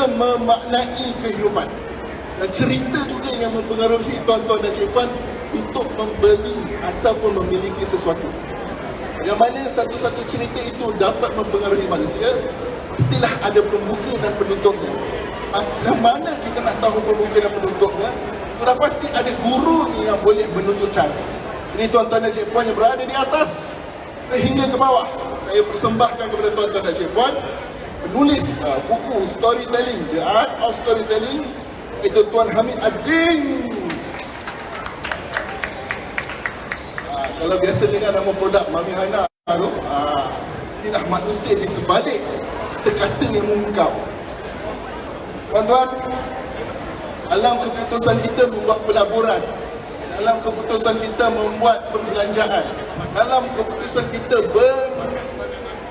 juga memaknai kehidupan. Dan cerita juga yang mempengaruhi tuan-tuan dan cik-puan untuk membeli ataupun memiliki sesuatu. Yang mana satu-satu cerita itu dapat mempengaruhi manusia, mestilah ada pembuka dan penutupnya. Macam mana kita nak tahu pembuka dan penutupnya? Sudah pasti ada guru ni yang boleh menunjuk cara. Ini tuan-tuan dan cik-puan yang berada di atas sehingga ke bawah, saya persembahkan kepada tuan-tuan dan cik-puan penulis buku storytelling, The Art of Storytelling, itu Tuan Hamid Adin. Kalau biasa dengar nama produk Mami Hana tu, inilah manusia di sebalik kata-kata yang mengungkap. Tuan-tuan, dalam keputusan kita membuat pelaburan, dalam keputusan kita membuat perbelanjaan, dalam keputusan kita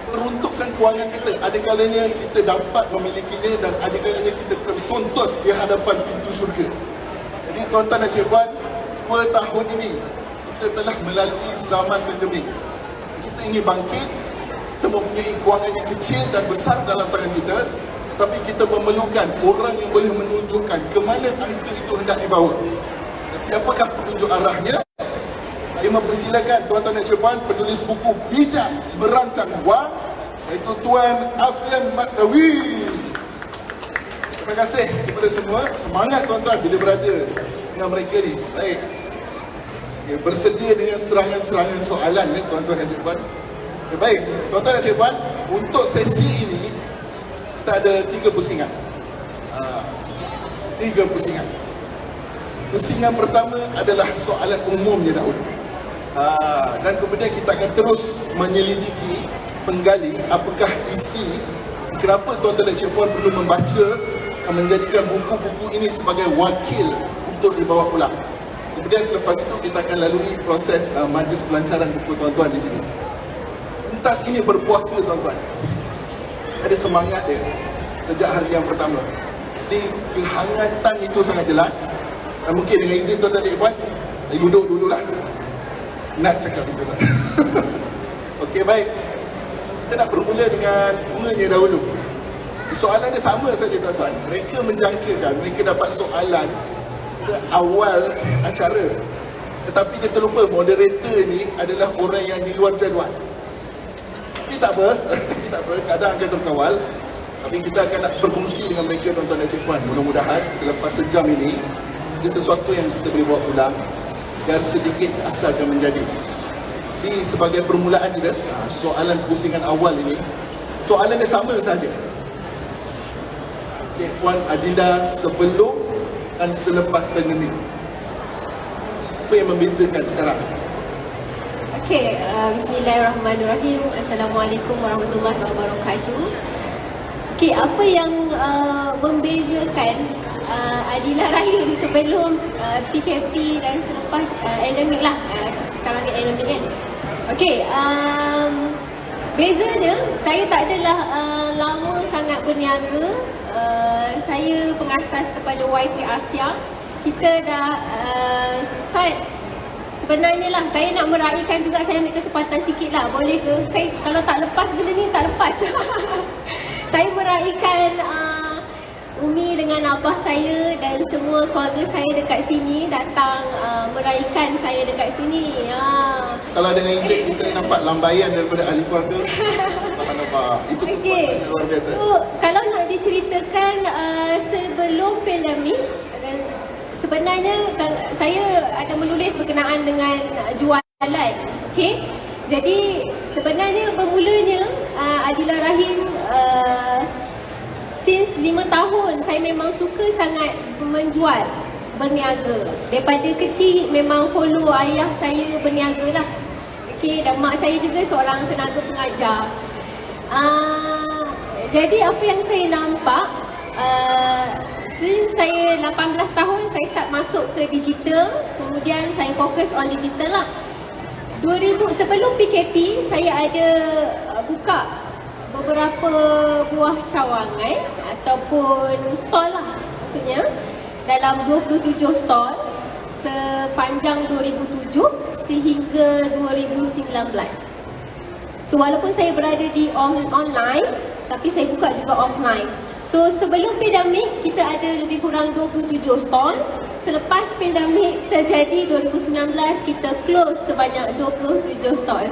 peruntukan kewangan kita, ada kalanya kita dapat memilikinya dan ada kalanya kita tersontot di hadapan pintu syurga. Jadi tuan-tuan dan cik-puan, 2 tahun ini kita telah melalui zaman pandemik. Kita ingin bangkit, kita mempunyai kewangan yang kecil dan besar dalam tangan kita, tetapi kita memerlukan orang yang boleh menunjukkan ke mana angka itu hendak dibawa. Dan siapakah penunjuk arahnya? Saya mempersilakan tuan-tuan dan cik-puan penulis buku Bijak Merancang Wang, iaitu Tuan Afian Maddawi. Terima kasih kepada semua. Semangat tuan-tuan bila berada dengan mereka ni. Baik. Okay, bersedia dengan serangan-serangan soalan ya tuan-tuan dan cik-puan. Okay, baik, tuan-tuan dan cik-puan, untuk sesi ini kita ada 3 pusingan. 3 pusingan. Pusingan pertama adalah soalan umumnya dahulu. Dan kemudian kita akan terus menyelidiki, menggali apakah isi, kenapa tuan-tuan dan cik-puan perlu membaca dan menjadikan buku-buku ini sebagai wakil untuk dibawa pulang. Kemudian selepas itu kita akan lalui proses majlis pelancaran buku tuan-tuan di sini. Pentas ini berpuaka tuan-tuan. Ada semangat dia sejak hari yang pertama. Jadi kehangatan itu sangat jelas. Dan mungkin dengan izin tuan-tuan dan cik-puan, saya duduk dululah. Nak cakap dulu tak? Okey, baik. Kita nak bermula dengan bunganya dahulu. Soalan dia sama saja tuan-tuan. Mereka menjangkakan, mereka dapat soalan ke awal acara. Tetapi kita terlupa moderator ni adalah orang yang di luar jadual. Tapi tak apa, kadang akan terkawal. Tapi kita akan nak berkongsi dengan mereka tuan-tuan dan cik-puan. Mudah-mudahan selepas sejam ini ada sesuatu yang kita boleh bawa pulang dan sedikit asalkan menjadi. Jadi sebagai permulaan kita, soalan pusingan awal ini, soalan dia sama saja. Cik Puan Adinda sebelum dan selepas pandemik. Apa yang membezakan sekarang? Okey, bismillahirrahmanirrahim. Assalamualaikum warahmatullahi wabarakatuh. Okey, apa yang membezakan Adila Rahim sebelum PKP dan selepas endemik lah, sekarang ni endemik kan. Okey, bezanya saya tak adalah lama sangat berniaga. Saya pengasas kepada Y3 Asia. Kita dah start. Sebenarnya lah, saya nak meraihkan juga, saya ambil kesempatan sikit lah, boleh ke? Saya kalau tak lepas benda ni, tak lepas. Saya meraihkan Umi dengan abah saya dan semua keluarga saya dekat sini datang meraihkan saya dekat sini. Kalau dengan Izz kita nampak lambaian daripada ahli keluarga. Nampak. Itu okay. Luar biasa. So, kalau nak diceritakan sebelum pandemik, sebenarnya saya ada menulis berkenaan dengan jualan. Okay? Jadi sebenarnya bermulanya Adila Rahim since 5 tahun saya memang suka sangat menjual, berniaga. Daripada kecil memang follow ayah saya berniaga lah. Okay, dan mak saya juga seorang tenaga pengajar. Jadi apa yang saya nampak, since saya 18 tahun saya start masuk ke digital. Kemudian saya fokus on digital lah. 2000 sebelum PKP saya ada buka beberapa buah cawangan ataupun stall lah, maksudnya dalam 27 stall sepanjang 2007 sehingga 2019. So walaupun saya berada di online, tapi saya buka juga offline. So sebelum pandemik kita ada lebih kurang 27 stall. Selepas pandemik terjadi 2019 kita close sebanyak 27 stall.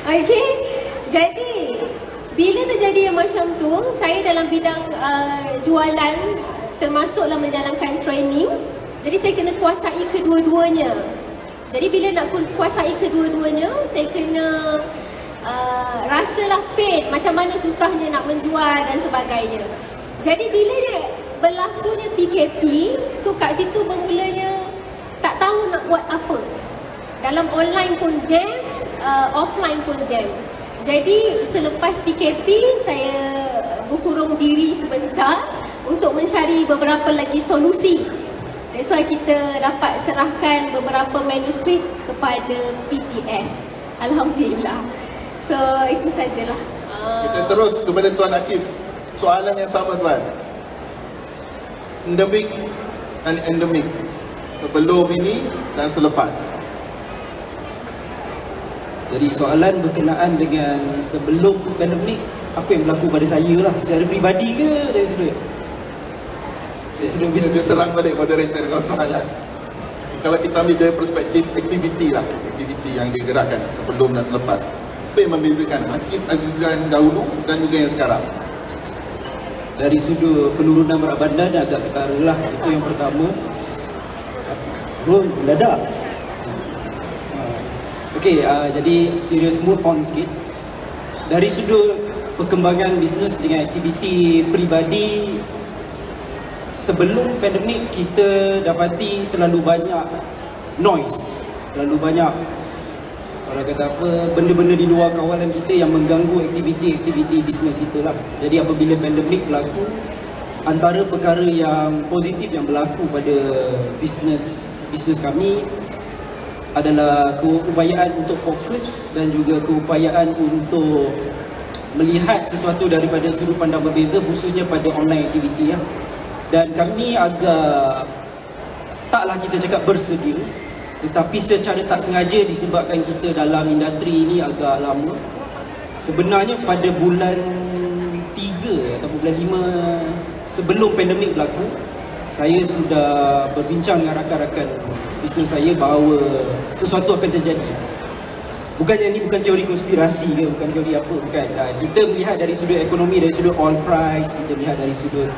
Okay, jadi bila terjadi yang macam tu, saya dalam bidang jualan termasuklah menjalankan training. Jadi saya kena kuasai kedua-duanya. Jadi bila nak kuasai kedua-duanya, saya kena rasalah pain, macam mana susahnya nak menjual dan sebagainya. Jadi bila dia berlakunya PKP, so kat situ bermulanya tak tahu nak buat apa. Dalam online pun jam, offline pun jam. Jadi selepas PKP saya berkurung diri sebentar untuk mencari beberapa lagi solusi. That's why kita dapat serahkan beberapa manuskrip kepada PTS. Alhamdulillah. So itu sajalah. Kita terus kepada Tuan Akif. Soalan yang sama Tuan. Endemik dan endemik. Sebelum ini dan selepas. Jadi soalan berkenaan dengan sebelum pandemik, apa yang berlaku pada saya lah, secara peribadi ke dari sudut? Dia serang balik moderator kau soalan. Kalau kita ambil dari perspektif aktiviti lah, aktiviti yang digerakkan sebelum dan selepas, apa yang membezakan Akif Azizan dahulu dan juga yang sekarang? Dari sudut penurunan berat badan agak ketara lah. Itu yang pertama. Belum mendadak. Okey, jadi serius move on sikit. Dari sudut perkembangan bisnes dengan aktiviti peribadi, sebelum pandemik kita dapati terlalu banyak noise, terlalu banyak orang kata apa, benda-benda di luar kawalan kita yang mengganggu aktiviti-aktiviti bisnes kita lah. Jadi apabila pandemik berlaku, antara perkara yang positif yang berlaku pada bisnes kami adalah keupayaan untuk fokus dan juga keupayaan untuk melihat sesuatu daripada sudut pandang berbeza, khususnya pada online aktiviti ya. Dan kami agak, taklah kita cakap bersedia, tetapi secara tak sengaja disebabkan kita dalam industri ini agak lama. Sebenarnya pada bulan 3 atau bulan 5 sebelum pandemik berlaku, saya sudah berbincang dengan rakan-rakan bisnes saya bahawa sesuatu akan terjadi. Bukannya ini bukan teori konspirasi ke, bukan teori apa, bukan. Kita melihat dari sudut ekonomi, dari sudut oil price, kita melihat dari sudut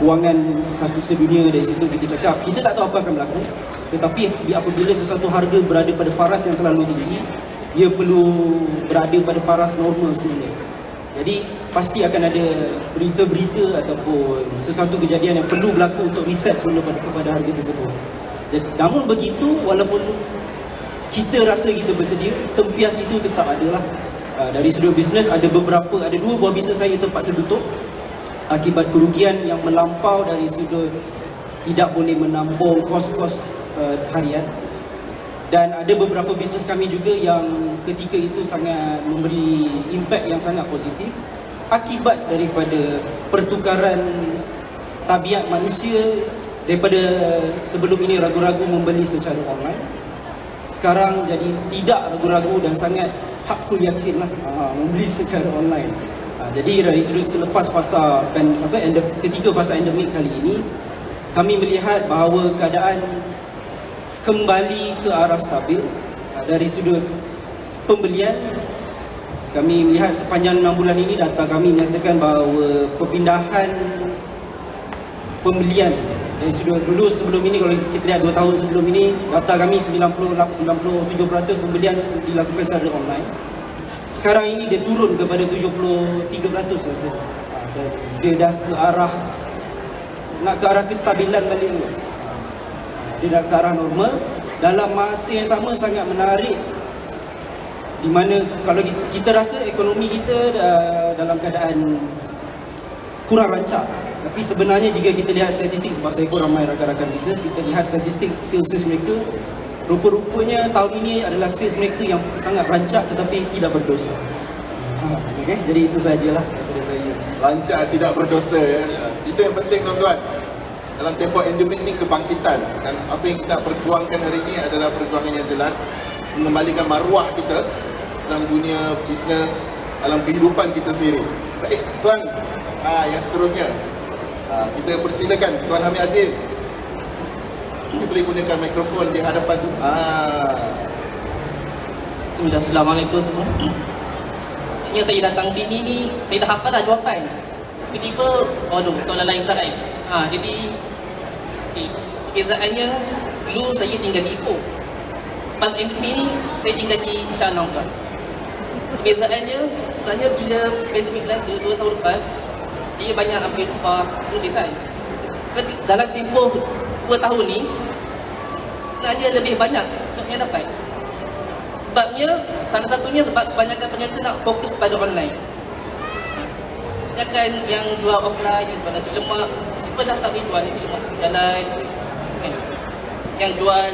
kewangan satu sedunia. Dari situ kita cakap, kita tak tahu apa akan berlaku, tetapi apabila sesuatu harga berada pada paras yang terlalu tinggi, dia perlu berada pada paras normal sebenarnya. Jadi pasti akan ada berita-berita ataupun sesuatu kejadian yang perlu berlaku untuk reset semula kepada harga tersebut. Namun begitu, walaupun kita rasa kita bersedia, tempias itu tetap ada lah. Dari sudut bisnes, ada 2 buah bisnes saya terpaksa tutup akibat kerugian yang melampau dari sudut tidak boleh menampung kos-kos harian. Dan ada beberapa bisnes kami juga yang ketika itu sangat memberi impak yang sangat positif akibat daripada pertukaran tabiat manusia. Daripada sebelum ini ragu-ragu membeli secara online, sekarang jadi tidak ragu-ragu dan sangat hakul yakin lah membeli secara online. Jadi dari sudut selepas fasa ketiga fasa endemik kali ini, kami melihat bahawa keadaan kembali ke arah stabil. Dari sudut pembelian, kami melihat sepanjang 6 bulan ini data kami menyatakan bahawa perpindahan pembelian dari sudut dulu sebelum ini, kalau kita lihat 2 tahun sebelum ini, data kami 97% pembelian dilakukan secara online. Sekarang ini dia turun kepada 73% rasa. Dan dia dah nak ke arah kestabilan balik. Dia dah ke arah normal. Dalam masa yang sama sangat menarik, di mana kalau kita rasa ekonomi kita dalam keadaan kurang rancak, tapi sebenarnya jika kita lihat statistik, sebab saya pun ramai rakan-rakan bisnes, kita lihat statistik sales mereka, rupa-rupanya tahun ini adalah sales mereka yang sangat rancak tetapi tidak berdosa. Okay? Jadi itu sajalah daripada saya. Rancak tidak berdosa ya. Itu yang penting tuan-tuan. Dalam tempoh endemik ni kebangkitan, dan apa yang kita perjuangkan hari ini adalah perjuangan yang jelas mengembalikan maruah kita dalam dunia bisnes, dalam kehidupan kita sendiri. Baik, tuan, Yang seterusnya, kita persilakan Tuan Hamid Adil. Kita boleh gunakan mikrofon di hadapan tu. Assalamualaikum semua. Yang saya datang sini ni, saya dah hafal dah jawapan. Tiba-tiba, aduh, soalan lain pula kan. Jadi, kezaannya, dulu saya tinggal di Ipoh. Pas pandemik ni, saya tinggal di Shah Alam pula. Kezaannya, sebenarnya bila pandemik lalu, 2 tahun lepas, dia banyak ambil upah tulisan. Dalam tempoh 2 tahun ni, sebenarnya lebih banyak yang dapat. Sebabnya, salah satunya sebab kebanyakan penyelenggaraan nak fokus pada online. Kebanyakan yang jual offline, yang jual nasi lemak, kita dah tak boleh jual nasi lemak jalan kan? Yang jual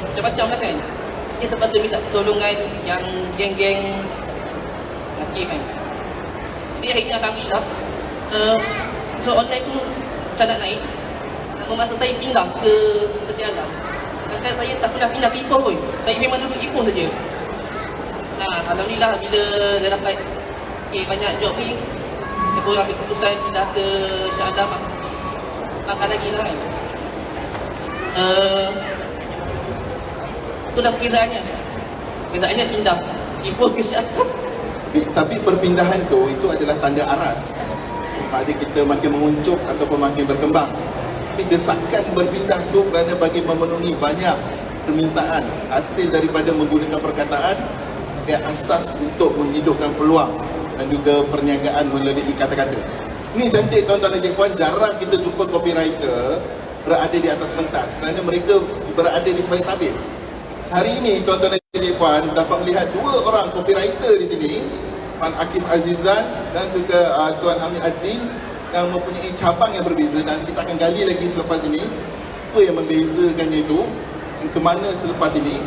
macam-macam lah kan. Dia terpaksa minta pertolongan yang geng-geng lelaki kan. Jadi akhirnya Alhamdulillah, so online pun macam nak naik. Masa saya pindah ke Tiada, kan saya tak pernah pindah ke Ipoh pun. Saya memang duduk Ipoh saja. Alhamdulillah bila dah dapat banyak job ni, saya pun ambil keputusan pindah ke Shah Alam. Makan lagi lah kan. Itulah perbezaannya. Perbezaannya pindah Ipoh ke Shah Alam. Tapi perpindahan tu, itu adalah tanda aras pada kita makin menguncup ataupun makin berkembang. Tapi desakan berpindah tu kerana bagi memenuhi banyak permintaan hasil daripada menggunakan perkataan yang asas untuk menghidupkan peluang dan juga perniagaan melalui kata-kata. Ni cantik tuan-tuan dan puan, jarang kita jumpa copywriter berada di atas pentas kerana mereka berada di sebalik tabir. Hari ini tuan-tuan dan puan dapat melihat 2 orang copywriter di sini, Tuan Akif Azizan dan juga Tuan Hamid Adil, yang mempunyai cabang yang berbeza, dan kita akan gali lagi selepas ini apa yang membezakannya itu dan ke mana selepas ini.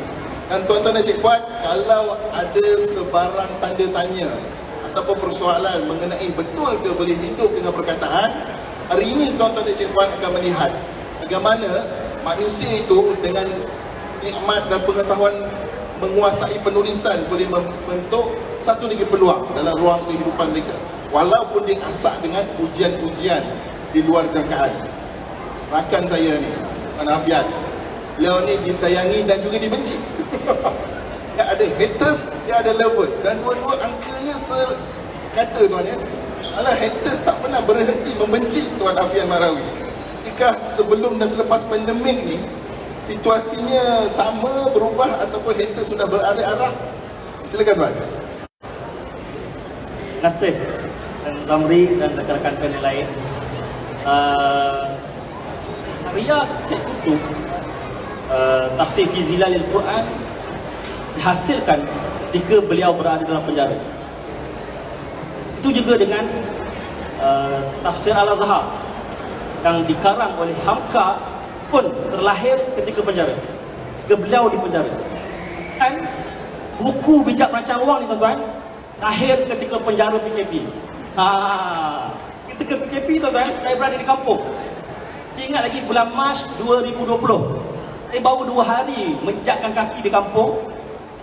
Dan tuan-tuan dan puan, kalau ada sebarang tanda tanya ataupun persoalan mengenai betul ke boleh hidup dengan perkataan, hari ini tuan-tuan dan puan akan melihat bagaimana manusia itu dengan nikmat dan pengetahuan menguasai penulisan boleh membentuk satu lagi peluang dalam ruang kehidupan mereka, walaupun dia asak dengan ujian-ujian di luar jangkaan. Rakan saya ni, Tuan Afian, beliau ni disayangi dan juga dibenci. Dia ada haters, dia ada lovers, dan dua-dua angkanya sekata tuan ya. Alah, haters tak pernah berhenti membenci Tuan Afian Marawi. Jika sebelum dan selepas pandemik ni situasinya sama, berubah, ataupun haters sudah beralih-arah? Silakan tuan. Terima kasih dan Zamri dan rakan-rakan panel lain. Karya Syed Qutb, tafsir fi Zilalil Quran, dihasilkan ketika beliau berada dalam penjara. Itu juga dengan tafsir Al-Azhar yang dikarang oleh Hamka pun terlahir ketika penjara, ketika beliau di penjara. Dan buku Bijak Merancang Wang ni tuan-tuan, lahir ketika penjara PKP. Ketika PKP tuan-tuan, saya berada di kampung. Saya ingat lagi bulan Mac 2020. Saya baru 2 hari menjejakkan kaki di kampung,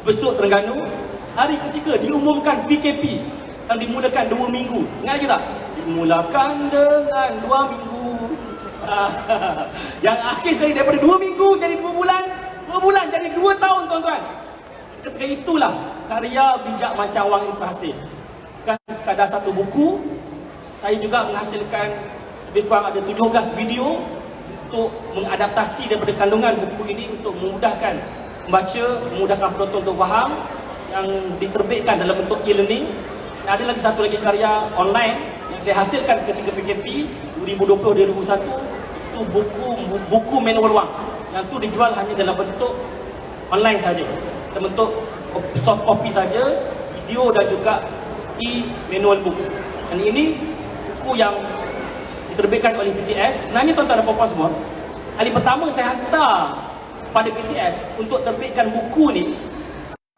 besuk Terengganu. Hari ketika diumumkan PKP yang dimulakan 2 minggu. Ingat lagi tak? Dimulakan dengan 2 minggu. Yang akhir sekali daripada 2 minggu jadi 2 bulan, 2 bulan jadi 2 tahun tuan-tuan. Ketika itulah karya Bijak Merancang Wang ini berhasil. Bukan sekadar satu buku, saya juga menghasilkan lebih kurang ada 17 video untuk mengadaptasi daripada kandungan buku ini untuk memudahkan membaca, memudahkan penonton untuk faham, yang diterbitkan dalam bentuk e-learning. Dan ada lagi satu lagi karya online yang saya hasilkan ketika PKP 2020-2021, itu buku manual wang, yang tu dijual hanya dalam bentuk online saja, dalam bentuk soft copy saja, video dan juga e-manual book. Dan ini buku yang diterbitkan oleh BTS. Sebenarnya tuan-tuan dan puan-puan semua, kali pertama saya hantar pada BTS untuk terbitkan buku ni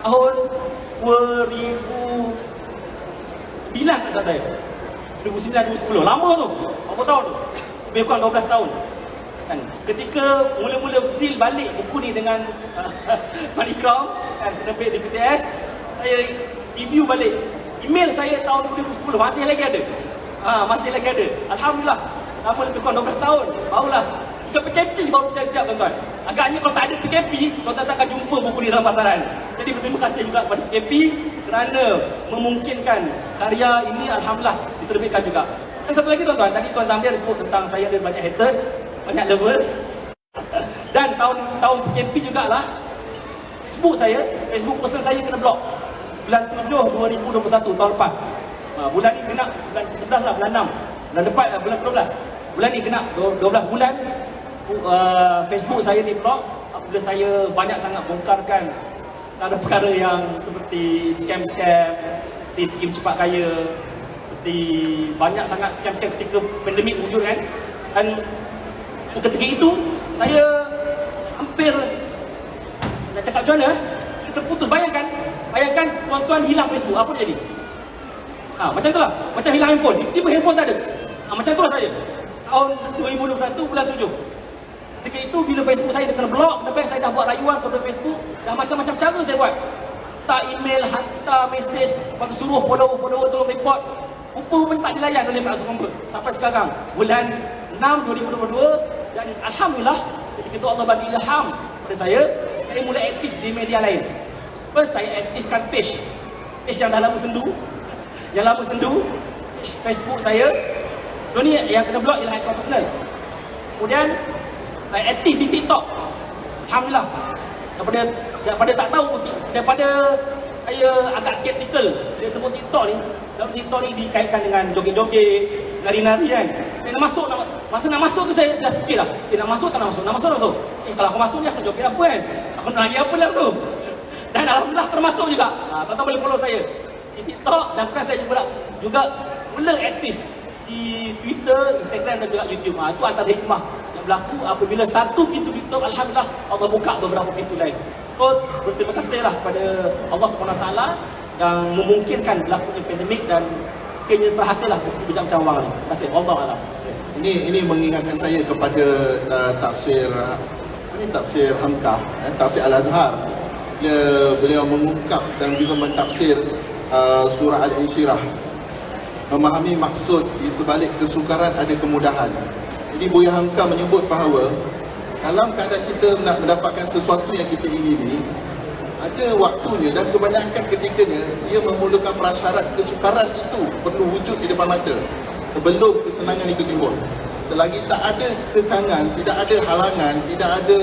tahun 2009 tak salah saya, 2009-2010, lama tu, berapa tahun tu, lebih kurang 12 tahun kan. Ketika mula-mula deal balik buku ni dengan Pak Ikram kan, terbit di BTS, saya review balik email saya tahun 2010, masih lagi ada. Masih lagi ada. Alhamdulillah. Lama lebih kurang 12 tahun. Barulah. Jika PKP baru kita siap tuan-tuan. Agaknya kalau tak ada PKP, tuan-tuan tak akan jumpa buku ni dalam pasaran. Jadi berterima kasih juga kepada PKP kerana memungkinkan karya ini alhamdulillah diterbitkan juga. Dan satu lagi tuan-tuan, tadi Tuan Zamir sebut tentang saya ada banyak haters, banyak lovers. Dan tahun PKP jugalah Facebook person saya kena blok. Bulan 7 2021 tahun lepas. Bulan ni kena bulan 11 lah, bulan 6. Bulan depan bulan 12. Bulan ni kena 12 bulan Facebook saya di blok apabila saya banyak sangat bongkarkan perkara yang seperti scam-scam, seperti skim cepat kaya, seperti banyak sangat scam-scam ketika pandemik wujud kan. Dan ketika itu saya hampir nak cakap macam mana, terputus. Bayangkan tuan-tuan hilang Facebook, apa jadi? Macam tu lah, macam hilang handphone, tiba-tiba handphone tak ada. Macam tu lah saya. Tahun 2021 bulan 7. Ketika itu bila Facebook saya kena blok, lepas saya dah buat rayuan kepada Facebook, dah macam-macam cara saya buat. Tak email, hantar mesej, lepas tu suruh follower tolong report. Rupa-rupa tak dilayan oleh Pak Zuhamba. Sampai sekarang, bulan 6 2022, dan alhamdulillah ketika itu Allah bagi ilham pada saya mulai aktif di media lain. First saya aktifkan page yang dah lama sendu, page Facebook saya. Ni yang kena blok ialah akaun personal. Kemudian saya aktif di TikTok. Alhamdulillah. Daripada tak tahu, daripada saya agak skeptikal dia sebut TikTok ni. Dalam TikTok ni dikaitkan dengan joget-joget, nari-nari kan. Saya nak masuk, masa nak masuk tu saya dah fikir dah. Nak masuk tak nak masuk? Nak masuk. Kalau aku masuk ni aku joget apa kan? Aku nak nari apa lah tu? Dan alhamdulillah termasuk juga. Tuan-tuan boleh follow saya di TikTok, dan kemudian saya juga mula aktif di Twitter, Instagram dan juga YouTube. Itu antara hikmah yang berlaku apabila satu pintu tutup, alhamdulillah Allah buka beberapa pintu lain. So berterima kasihlah kepada Allah SWT yang memungkinkan berlakunya pandemik dan akhirnya berhasillah bijak macam awal ni. Terima kasih. Wallahualam. Ini mengingatkan saya kepada tafsir Hamkah, tafsir Al-Azhar. Beliau mengungkap dan juga mentafsir surah Al-Insyirah. Memahami maksud di sebalik kesukaran ada kemudahan. Jadi Buya Hamka menyebut bahawa dalam keadaan kita nak mendapatkan sesuatu yang kita ingini, ada waktunya dan kebanyakan ketikanya ia memerlukan prasyarat kesukaran itu perlu wujud di depan mata sebelum kesenangan itu timbul. Selagi tak ada kekangan, tidak ada halangan, tidak ada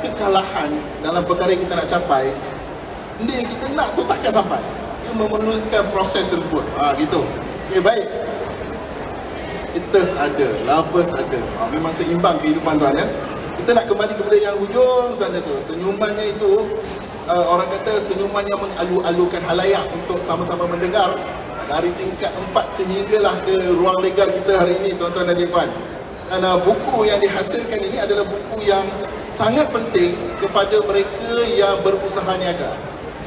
kekalahan dalam perkara yang kita nak capai, benda yang kita nak tu takkan sampai. Ia memerlukan proses tersebut. Gitu. Okay, baik. Haters ada, lovers ada. Memang seimbang kehidupan tuan ya. Kita nak kembali kepada yang hujung sana tu. Senyumannya itu, orang kata senyuman yang mengalu-alukan halayak untuk sama-sama mendengar dari tingkat 4 sehinggalah ke ruang legar kita hari ini tuan-tuan dan puan. Dan buku yang dihasilkan ini adalah buku yang sangat penting kepada mereka yang berusaha niaga.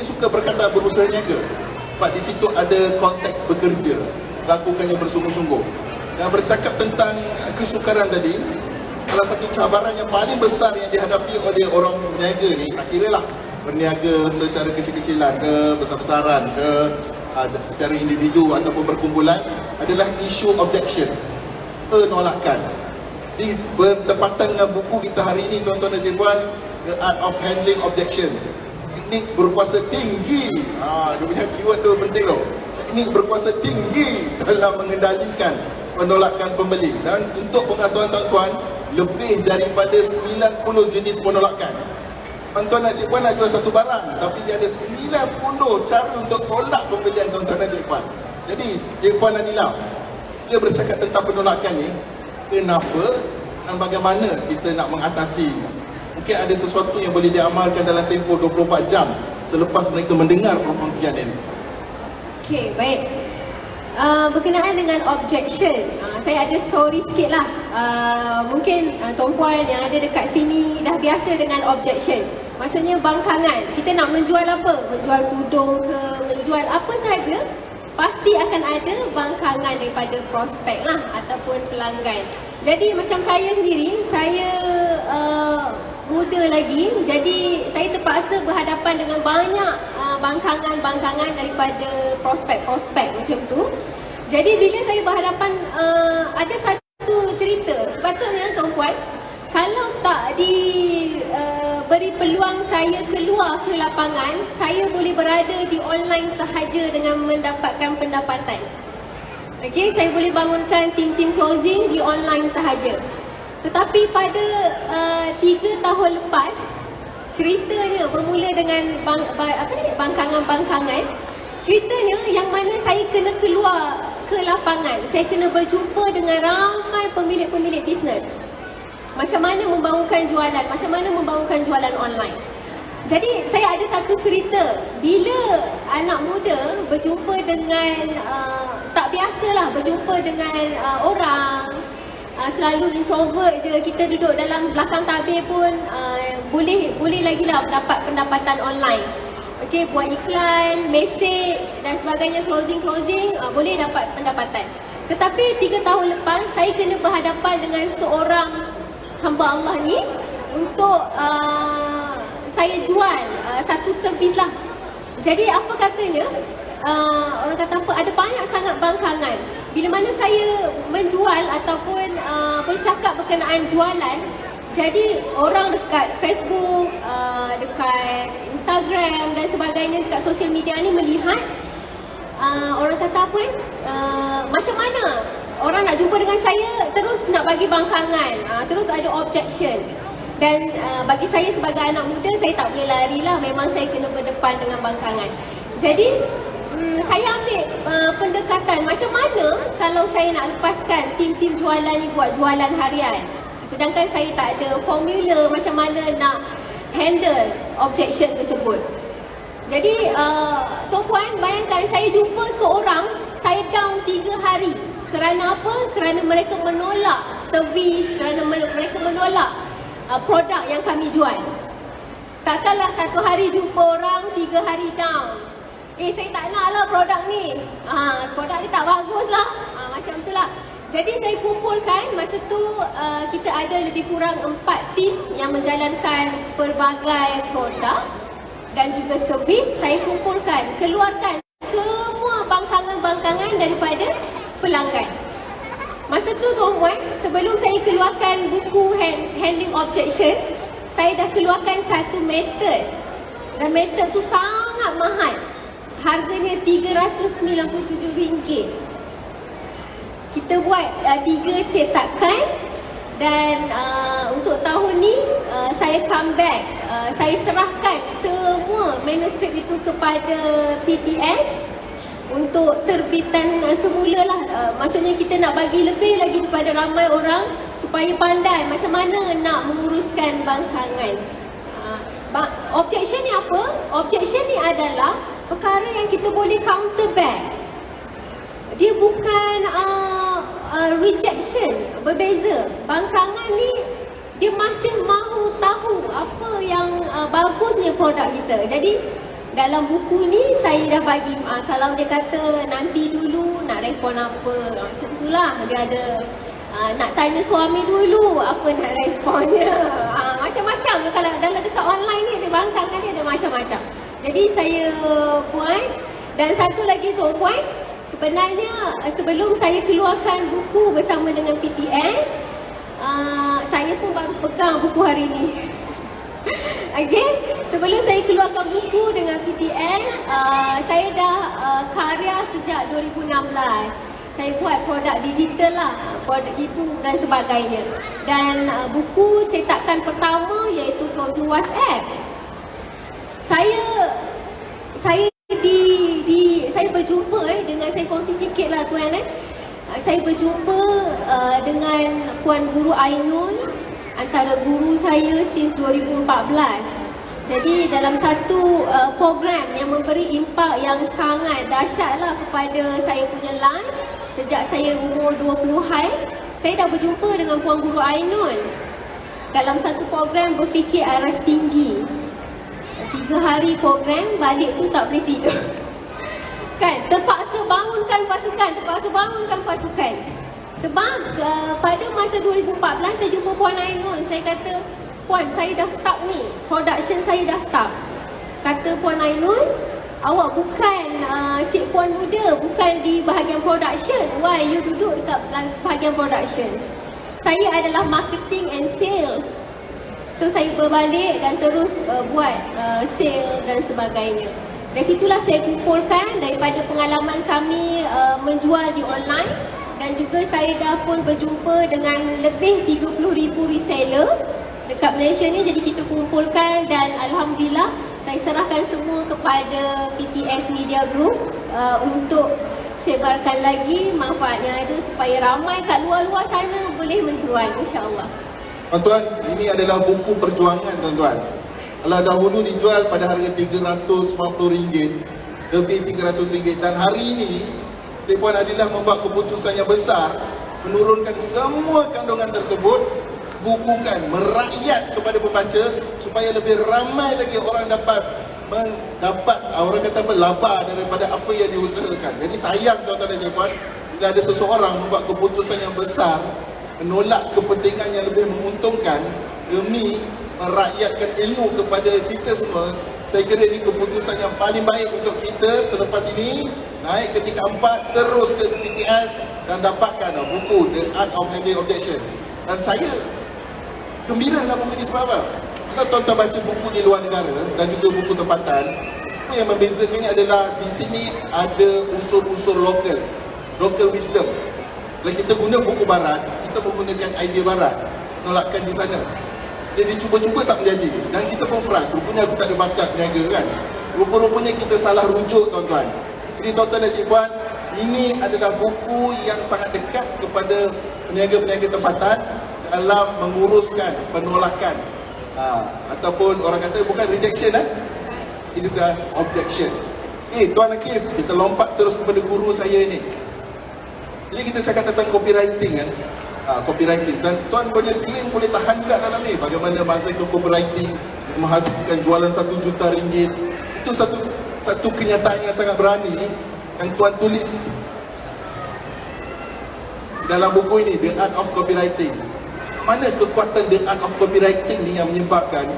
Dia suka berkata berusaha niaga sebab di situ ada konteks bekerja, lakukannya bersungguh-sungguh. Dan bercakap tentang kesukaran tadi, salah satu cabaran yang paling besar yang dihadapi oleh orang berniaga ni, kiralah berniaga secara kecil-kecilan ke besar-besaran ke secara individu ataupun berkumpulan, adalah isu objection, penolakan. Di bertepatan dengan buku kita hari ini tuan-tuan dan puan, The Art of Handling Objection, teknik berkuasa tinggi. Dia punya keyword tu penting tau. Teknik berkuasa tinggi dalam mengendalikan penolakan pembeli. Dan untuk pengetahuan tuan-tuan, lebih daripada 90 jenis penolakan. Tuan-tuan dan puan nak jual satu barang, tapi dia ada 90 cara untuk tolak pembelian tuan-tuan dan puan. Jadi, puan Anila, dia bercakap tentang penolakan ni, kenapa dan bagaimana kita nak mengatasinya. Mungkin ada sesuatu yang boleh diamalkan dalam tempoh 24 jam selepas mereka mendengar perkongsian ini. Okey, baik. Berkenaan dengan objection, saya ada story sikit lah. Mungkin tuan-puan yang ada dekat sini dah biasa dengan objection. Maksudnya bangkangan, kita nak menjual apa? Menjual tudung ke, menjual apa saja, pasti akan ada bangkangan daripada prospek lah ataupun pelanggan. Jadi macam saya sendiri, saya muda lagi, jadi saya terpaksa berhadapan dengan banyak bangkangan-bangkangan daripada prospek-prospek macam tu. Jadi bila saya berhadapan ada satu cerita, sepatutnya tuan-puan, kalau tak beri peluang saya keluar ke lapangan, saya boleh berada di online sahaja dengan mendapatkan pendapatan. Okey, saya boleh bangunkan tim-tim closing di online sahaja. Tetapi pada 3 tahun lepas, ceritanya bermula dengan bangkangan-bangkangan. Ceritanya yang mana saya kena keluar ke lapangan, saya kena berjumpa dengan ramai pemilik-pemilik bisnes. Macam mana membangunkan jualan, macam mana membangunkan jualan online. Jadi saya ada satu cerita, bila anak muda berjumpa dengan tak biasalah berjumpa dengan orang, selalu introvert je, kita duduk dalam belakang tabir pun boleh lagi lah dapat pendapatan online. Okey, buat iklan, message dan sebagainya, closing boleh dapat pendapatan. Tetapi 3 tahun lepas saya kena berhadapan dengan seorang hamba Allah ni untuk saya jual satu servis lah. Jadi apa katanya, orang kata apa, ada banyak sangat bangkangan. Bila mana saya menjual ataupun bercakap berkenaan jualan, jadi orang dekat Facebook, dekat Instagram dan sebagainya, dekat social media ni melihat orang kata apa macam mana orang nak jumpa dengan saya terus nak bagi bangkangan, terus ada objection. Dan bagi saya sebagai anak muda, saya tak boleh lari lah, memang saya kena berdepan dengan bangkangan. Jadi saya ambil pendekatan macam mana kalau saya nak lepaskan tim-tim jualan ni buat jualan harian, sedangkan saya tak ada formula macam mana nak handle objection tersebut. Jadi tuan-puan, bayangkan saya jumpa seorang, saya down 3 hari. Kerana apa? Kerana mereka menolak servis, kerana mereka menolak produk yang kami jual. Takkanlah satu hari jumpa orang, 3 hari down. Saya tak nak lah produk ni, produk ni tak bagus lah, macam tu lah. Jadi saya kumpulkan, masa tu kita ada lebih kurang 4 tim yang menjalankan pelbagai produk dan juga servis. Saya kumpulkan, keluarkan semua bangkangan-bangkangan daripada pelanggan. Masa tu tuan-puan, sebelum saya keluarkan buku handling objection, saya dah keluarkan satu method. Dan method tu sangat mahal. Harganya RM397. Kita buat 3 cetakan dan untuk tahun ni saya come back, saya serahkan semua manuskrip itu kepada PTS untuk terbitan semula lah. Maksudnya kita nak bagi lebih lagi kepada ramai orang supaya pandai macam mana nak menguruskan bangkangan. Objection ni apa? Objection ni adalah perkara yang kita boleh counter back. Dia bukan rejection, berbeza. Bangkangan ni dia masih mahu tahu apa yang bagusnya produk kita. Jadi dalam buku ni saya dah bagi, kalau dia kata nanti dulu nak respon apa, macam tu lah. Dia ada nak tanya suami dulu apa nak responnya, macam-macam. Kalau dalam dekat online ni ada bangkangan dia ada macam-macam. Jadi saya buat. Dan satu lagi tuan-puan, sebenarnya sebelum saya keluarkan buku bersama dengan PTS, saya pun baru pegang buku hari ni. Okay, sebelum saya keluarkan buku dengan PTS, saya dah karya sejak 2016. Saya buat produk digital lah, produk e-book dan sebagainya. Dan buku cetakan pertama iaitu Closing WhatsApp. Saya berjumpa dengan, saya kongsi sikit lah tuan. Saya berjumpa dengan Puan Guru Ainun, antara guru saya since 2014. Jadi dalam satu program yang memberi impak yang sangat dahsyat lah kepada saya punya life, sejak saya umur 20-an, saya dah berjumpa dengan Puan Guru Ainun dalam satu program berfikir aras tinggi. 3 hari program, balik tu tak boleh tidur. Kan, terpaksa bangunkan pasukan. Sebab pada masa 2014 saya jumpa Puan Ainun, saya kata, Puan, saya dah stuck ni, production saya dah stuck. Kata Puan Ainun, awak bukan Cik Puan muda, bukan di bahagian production. Why you duduk dekat bahagian production? Saya adalah marketing and sales. So saya berbalik dan terus buat sale dan sebagainya. Dari situlah saya kumpulkan daripada pengalaman kami menjual di online, dan juga saya dah pun berjumpa dengan lebih 30,000 reseller dekat Malaysia ni. Jadi kita kumpulkan dan alhamdulillah saya serahkan semua kepada PTS Media Group untuk sebarkan lagi manfaat yang ada supaya ramai kat luar-luar sana boleh menjual, insya-Allah. Tuan-tuan, ini adalah buku perjuangan tuan-tuan. Kalau dahulu dijual pada harga RM350, lebih RM300, dan hari ini Cik Puan Adilah membuat keputusan yang besar, menurunkan semua kandungan tersebut, bukukan, merakyat kepada pembaca supaya lebih ramai lagi orang dapat orang kata apa, laba daripada apa yang diusahakan. Jadi sayang tuan-tuan dan Cik Puan, bila ada seseorang membuat keputusan yang besar, menolak kepentingan yang lebih menguntungkan demi merakyatkan ilmu kepada kita semua. Saya kira ini keputusan yang paling baik untuk kita. Selepas ini naik ke tingkat 4, terus ke PTS dan dapatkan buku The Art of Handling Objection. Dan saya gembira dengan buku ini sebab apa? Kalau tuan-tuan baca buku di luar negara dan juga buku tempatan, apa yang membezakannya adalah di sini ada unsur-unsur local wisdom. Kalau kita guna buku barat, kita menggunakan idea barat, menolakkan di sana. Jadi cuba-cuba tak menjadi, dan kita pun frust. Rupanya aku tak ada bakat berniaga kan. Rupa-rupanya kita salah rujuk tuan-tuan. Jadi tuan-tuan dan Cik Puan, ini adalah buku yang sangat dekat kepada peniaga-peniaga tempatan dalam menguruskan penolakan ataupun orang kata bukan rejection, it is a objection. Tuan Akif, kita lompat terus kepada guru saya ni. Jadi kita cakap tentang copywriting kan. Copywriting, dan tuan punya claim boleh tahan juga dalam ni. Bagaimana masa ke copywriting menghasilkan jualan RM1 juta. Itu satu kenyataan yang sangat berani yang tuan tulis dalam buku ini, The Art of Copywriting. Mana kekuatan The Art of Copywriting ni yang menyebabkan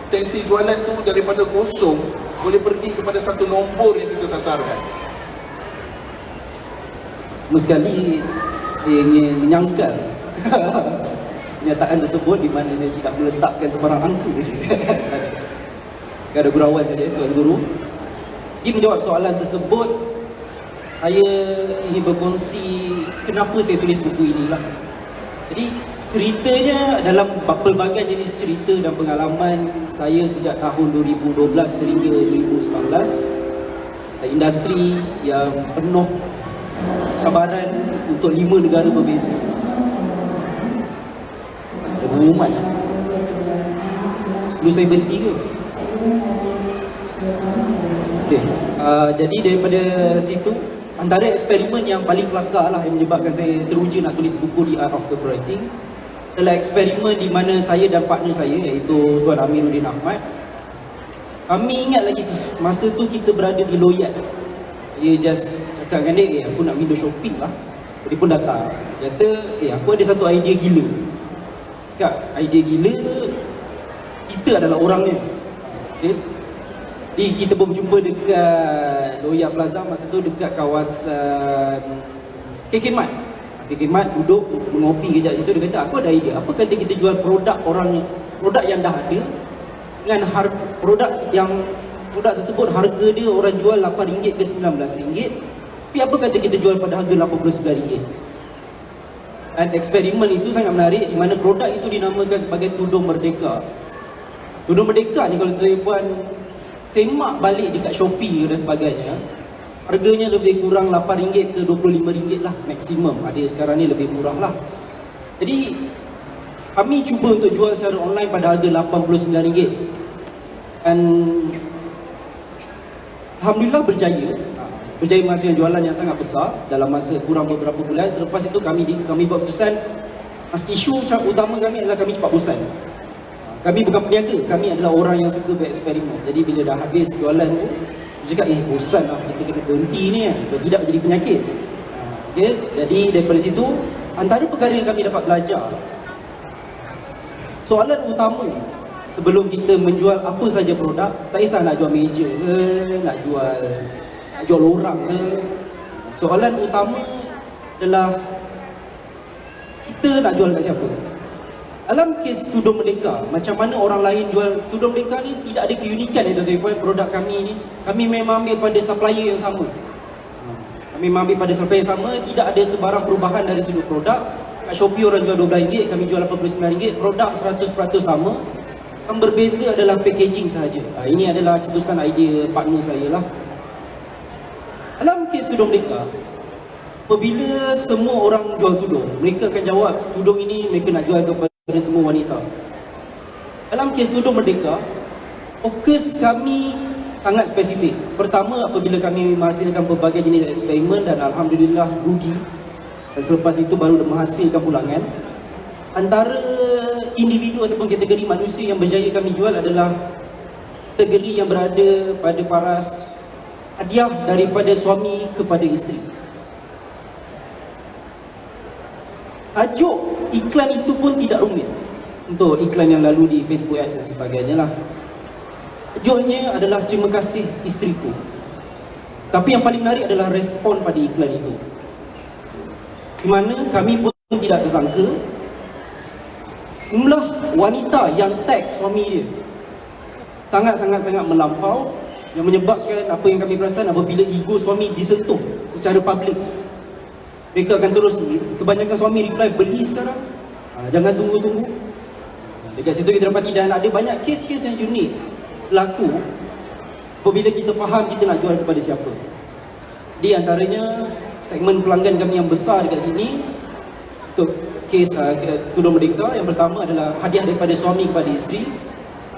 potensi jualan tu daripada kosong boleh pergi kepada satu nombor yang kita sasarkan. Sekali ingin menyangkal kenyataan tersebut di mana saya tidak meletakkan sebarang angka je. Ada gurauan saja Tuan Guru. Dia menjawab soalan tersebut, saya ingin berkongsi kenapa saya tulis buku inilah. Jadi ceritanya dalam pelbagai jenis cerita dan pengalaman saya sejak tahun 2012 sehingga 2019, industri yang penuh cabaran untuk 5 negara berbeza. Ada pengumuman. Perlu saya berhenti ke? Okay. Jadi daripada situ, antara eksperimen yang paling kelakar lah yang menyebabkan saya teruja nak tulis buku The Art of Copywriting adalah eksperimen di mana saya dan partner saya, iaitu Tuan Amiruddin Ahmad. Kami ingat lagi masa tu kita berada di Loyat. Dia just cakap dengan dia, aku nak window shopping lah. Dia pun datang. Dia kata, aku ada satu idea gila. Kak, idea gila, kita adalah orangnya. Okay? Jadi kita pun berjumpa dekat Loyat Plaza, masa tu dekat kawasan KK Mart. KK Mart duduk mengopi kejap situ. Dia kata, aku ada idea. Apa kata kita jual produk yang dah ada dengan produk tersebut harga dia orang jual RM8 ke RM19. Tapi apa kata kita jual pada harga RM89? Dan eksperimen itu sangat menarik di mana produk itu dinamakan sebagai tudung merdeka. Tudung merdeka ni kalau tuan-tuan semak balik dekat Shopee dan sebagainya, harganya lebih kurang RM8 ke RM25 lah maksimum. Ada sekarang ni lebih murah lah. Jadi kami cuba untuk jual secara online pada harga RM89. Dan alhamdulillah berjaya masa yang jualan yang sangat besar dalam masa kurang beberapa bulan. Selepas itu kami buat keputusan, isu utama kami adalah kami cepat bosan. Kami bukan peniaga, kami adalah orang yang suka bereksperimen. Jadi bila dah habis jualan tu, saya cakap, bosan lah, kita kena berhenti ni kan, tidak jadi penyakit. Okay? Jadi daripada situ, antara perkara yang kami dapat belajar, soalan utama sebelum kita menjual apa saja produk, tak kisah nak jual meja ke, nak jual nak jual orang ke. Soalan utama adalah kita nak jual kat siapa? Dalam kes tudung Merdeka, macam mana orang lain jual tudung Merdeka ni tidak ada keunikan daripada produk kami ni. Kami memang ambil pada supplier yang sama. Kami ambil pada supplier yang sama, tidak ada sebarang perubahan dari sudut produk. Kat Shopee orang jual RM12, kami jual RM89, produk 100% sama. Yang berbeza adalah packaging sahaja. Ini adalah cetusan idea partner saya lah. Dalam kes tudung Merdeka, apabila semua orang jual tudung, mereka akan jawab tudung ini mereka nak jual kepada semua wanita. Dalam kes tudung Merdeka, fokus kami sangat spesifik. Pertama, apabila kami menghasilkan pelbagai jenis eksperimen dan alhamdulillah rugi, dan selepas itu baru menghasilkan pulangan. Antara individu ataupun kategori manusia yang berjaya kami jual adalah kategori yang berada pada paras hadiah daripada suami kepada isteri. Tajuk iklan itu pun tidak rumit untuk iklan yang lalu di Facebook Ads dan sebagainya lah. Tajuknya adalah terima kasih isteriku. Tapi yang paling menarik adalah respon pada iklan itu, di mana kami pun tidak tersangka jumlah wanita yang tag suami dia sangat-sangat melampau, yang menyebabkan apa yang kami perasan apabila ego suami disentuh secara publik, mereka akan terus, kebanyakan suami reply beli sekarang, jangan tunggu-tunggu. Dekat situ kita dapati dan ada banyak kes-kes yang unik berlaku apabila kita faham kita nak jual kepada siapa. Di antaranya segmen pelanggan kami yang besar dekat sini untuk kes tudung Merdeka, yang pertama adalah hadiah daripada suami kepada isteri,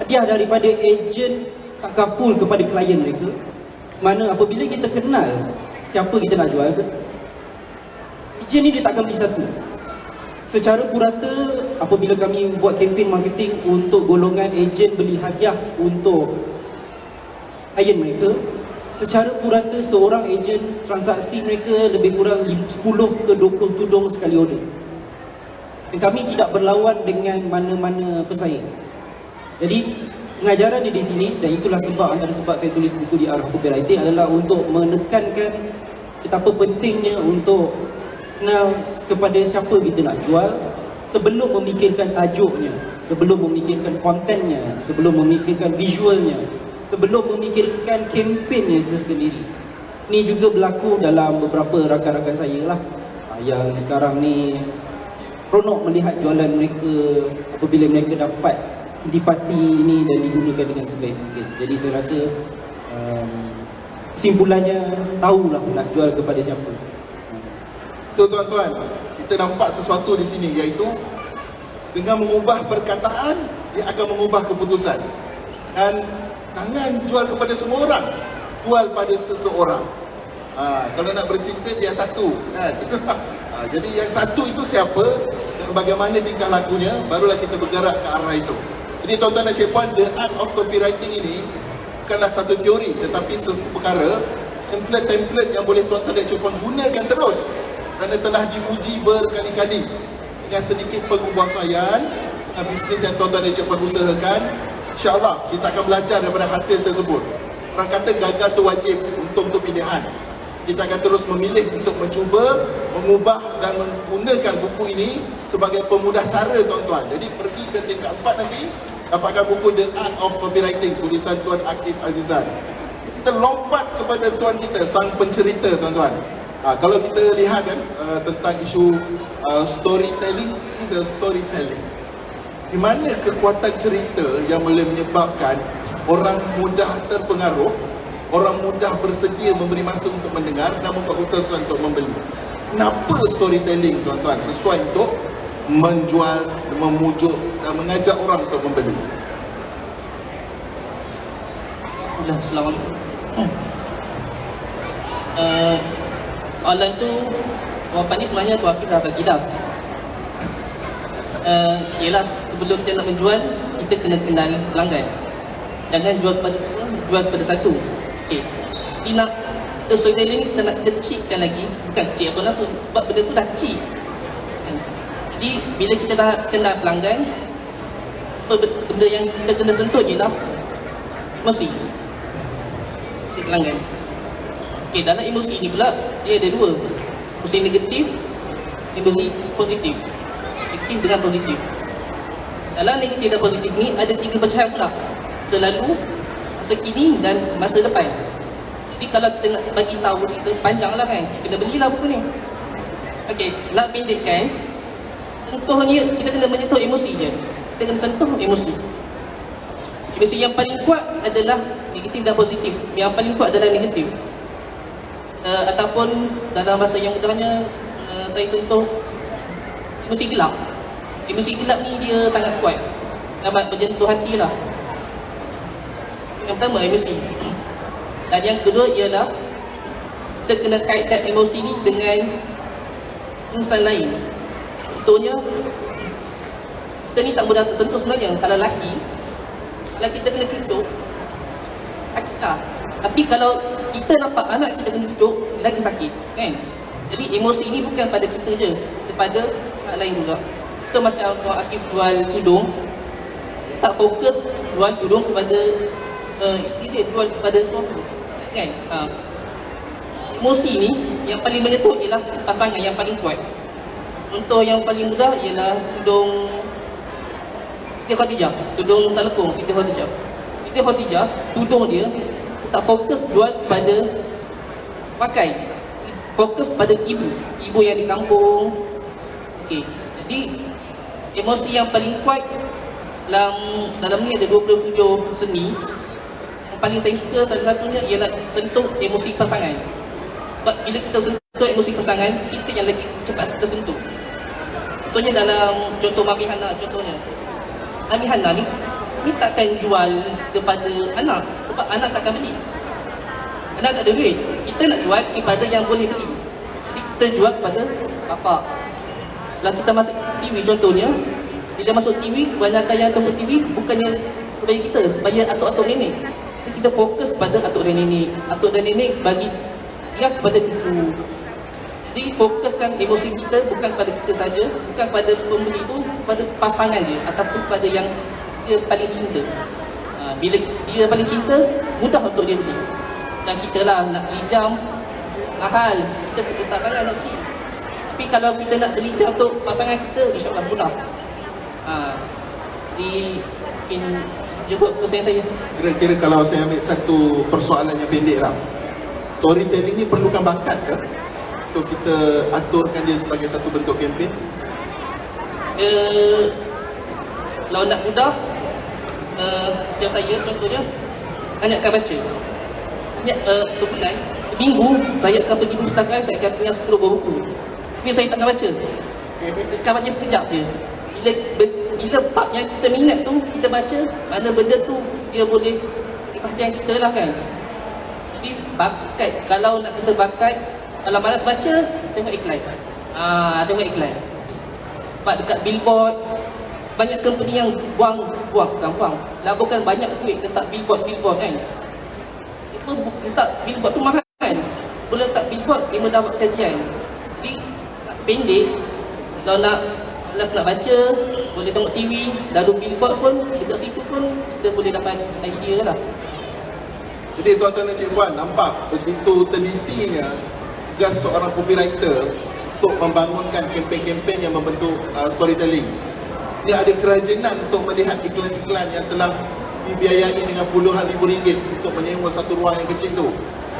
hadiah daripada ejen takaful kepada klien mereka. Mana apabila kita kenal siapa kita nak jual, ejen ni dia takkan beli satu. Secara purata apabila kami buat kempen marketing untuk golongan ejen beli hadiah untuk klien mereka, secara purata seorang ejen transaksi mereka lebih kurang 10 ke 20 tudung sekali order. Dan kami tidak berlawan dengan mana-mana pesaing. Jadi pengajaran di sini, dan itulah sebab antara sebab saya tulis buku di arah copywriting adalah untuk menekankan betapa pentingnya untuk kenal kepada siapa kita nak jual sebelum memikirkan tajuknya, sebelum memikirkan kontennya, sebelum memikirkan visualnya, sebelum memikirkan kempennya tersendiri. Ini juga berlaku dalam beberapa rakan-rakan saya lah, yang sekarang ni seronok melihat jualan mereka apabila mereka dapat intipati ini dan digunakan dengan sebaik mungkin. Jadi saya rasa kesimpulannya, tahulah nak jual kepada siapa. Tuan-tuan, kita nampak sesuatu di sini, iaitu dengan mengubah perkataan, dia akan mengubah keputusan. Dan jangan jual kepada semua orang, jual pada seseorang. Kalau nak bercerita, dia satu kan? Jadi yang satu itu siapa dan bagaimana tingkah lakunya, barulah kita bergerak ke arah itu. Jadi tuan-tuan dan cikgu, the art of copywriting ini bukanlah satu teori, tetapi satu perkara, template-template yang boleh tuan-tuan dan cikgu gunakan terus, kerana telah diuji berkali-kali dengan sedikit penguasaan dengan bisnes yang tuan-tuan dan cikgu usahakan. InsyaAllah kita akan belajar daripada hasil tersebut. Orang kata gagal tu wajib, untung tu pilihan. Kita akan terus memilih untuk mencuba mengubah dan menggunakan buku ini sebagai pemudah cara tuan-tuan. Jadi pergi ke tingkat 4 nanti, dapatkan buku The Art of Copywriting tulisan Tuan Akif Azizan. Kita lompat kepada tuan kita, sang pencerita tuan-tuan. Kalau kita lihat kan tentang isu storytelling is a story selling. Di mana kekuatan cerita yang boleh menyebabkan orang mudah terpengaruh, orang mudah bersedia memberi masa untuk mendengar dan membuat keputusan untuk membeli. Kenapa storytelling tuan-tuan sesuai untuk menjual, memujuk dan mengajak orang untuk membeli? Assalamualaikum. Online tu jawapan ni sebenarnya Tuan Akif dah bagi dah. Yelah, sebelum kita nak menjual, kita kena kenal pelanggan. Jangan jual pada semua, jual pada satu. Okay. Jadi nak storytelling ni kita nak kecilkan lagi. Bukan kecil apa-apa, sebab benda tu dah kecil. Jadi bila kita dah kenal pelanggan, benda yang kita kena sentuh je lah mesti si pelanggan. Okey, dalam emosi ni pula dia ada dua. Emosi negatif, emosi positif. Negatif dengan positif. Dalam negatif dan positif ni ada 3 pecahan pula. Selalu, masa kini dan masa depan. Jadi kalau kita nak bagi tahu cerita panjang lah kan, kena belilah buku ni. Okey, nak pendekkan, contohnya kita kena menyentuh emosi je. Kita kena sentuh emosi. Emosi yang paling kuat adalah negatif dan positif. Yang paling kuat adalah negatif. Ataupun dalam bahasa yang mudahnya, saya sentuh emosi gelap. Emosi gelap ni dia sangat kuat, dapat menyentuh hati lah. Yang pertama emosi. Dan yang kedua ialah kita kena kaitkan emosi ni dengan insan lain. Contohnya, kita ni tak mudah tersentuh sebenarnya. Kalau lelaki kita kena cucuk, kita. Tapi kalau kita nampak anak kita kena cucuk, dia lagi sakit kan. Jadi emosi ni bukan pada kita je, kepada orang lain juga. Kita macam Tuan Akif jual tudung, tak fokus jual tudung kepada isteri dia, jual kepada suami kan. Emosi ni yang paling menyentuh ialah pasangan yang paling kuat. Contoh yang paling mudah ialah tudung Siti Khadijah, tudung Talekung Siti Khadijah. Siti Khadijah, tudung dia tak fokus jual pada pakai, fokus pada ibu yang di kampung. Okey, jadi emosi yang paling kuat dalam ni ada 27 seni. Yang paling saya suka salah satunya ialah sentuh emosi pasangan. Sebab bila kita sentuh emosi pasangan, kita yang lagi cepat tersentuh. Contohnya dalam contoh Mami Hana, contohnya Mami Hana ni takkan jual kepada anak, sebab anak takkan beli. Anak tak ada duit. Kita nak jual kepada yang boleh beli. Jadi kita jual kepada bapa. Kalau kita masuk TV contohnya, bila masuk TV, kebanyakan yang tengok TV bukannya sebagai kita, sebagai atuk-atuk nenek. Kita fokus pada atuk dan nenek. Atuk dan nenek bagi dia kepada cucu. Jadi fokuskan emosi kita bukan pada kita saja, bukan pada pembeli tu, pada pasangan dia ataupun pada yang dia paling cinta. Bila dia paling cinta, mudah untuk dia beli. Dan kita lah nak beli jam mahal, kita tergetar tangan nak beli. Tapi kalau kita nak beli jam untuk pasangan kita, insyaAllah mudah. Jadi mungkin jemput pesan saya. Kira-kira kalau saya ambil satu persoalan yang pendek lah, storytelling ni perlukan bakat ke? Untuk kita aturkan dia sebagai satu bentuk kempen? Kalau nak mudah, macam saya contohnya, banyak akan baca. Banyak sebulan, minggu saya akan pergi perpustakaan, saya akan punya 10 buah buku. Tapi saya tak akan baca. Akan baca sekejap je. Bila part yang kita minat tu, kita baca, mana benda tu dia boleh perhatian kita lah kan. Jadi bakat, kalau nak kita bakat, kalau malas baca, tengok iklan. Tengok iklan. Sebab dekat billboard, banyak company yang bukan laburkan banyak duit letak billboard kan. Letak billboard tu mahal. Boleh letak billboard, dia mendapat kajian. Jadi nak pendek, kalau nak malas nak baca, boleh tengok TV, lalu billboard pun, dekat situ pun kita boleh dapat idea lah. Jadi tuan-tuan dan cikgu puan, nampak begitu telitinya tugas seorang copywriter untuk membangunkan kempen-kempen yang membentuk storytelling. Dia ada kerajinan untuk melihat iklan-iklan yang telah dibiayai dengan puluhan ribu ringgit untuk menyewa satu ruang yang kecil tu.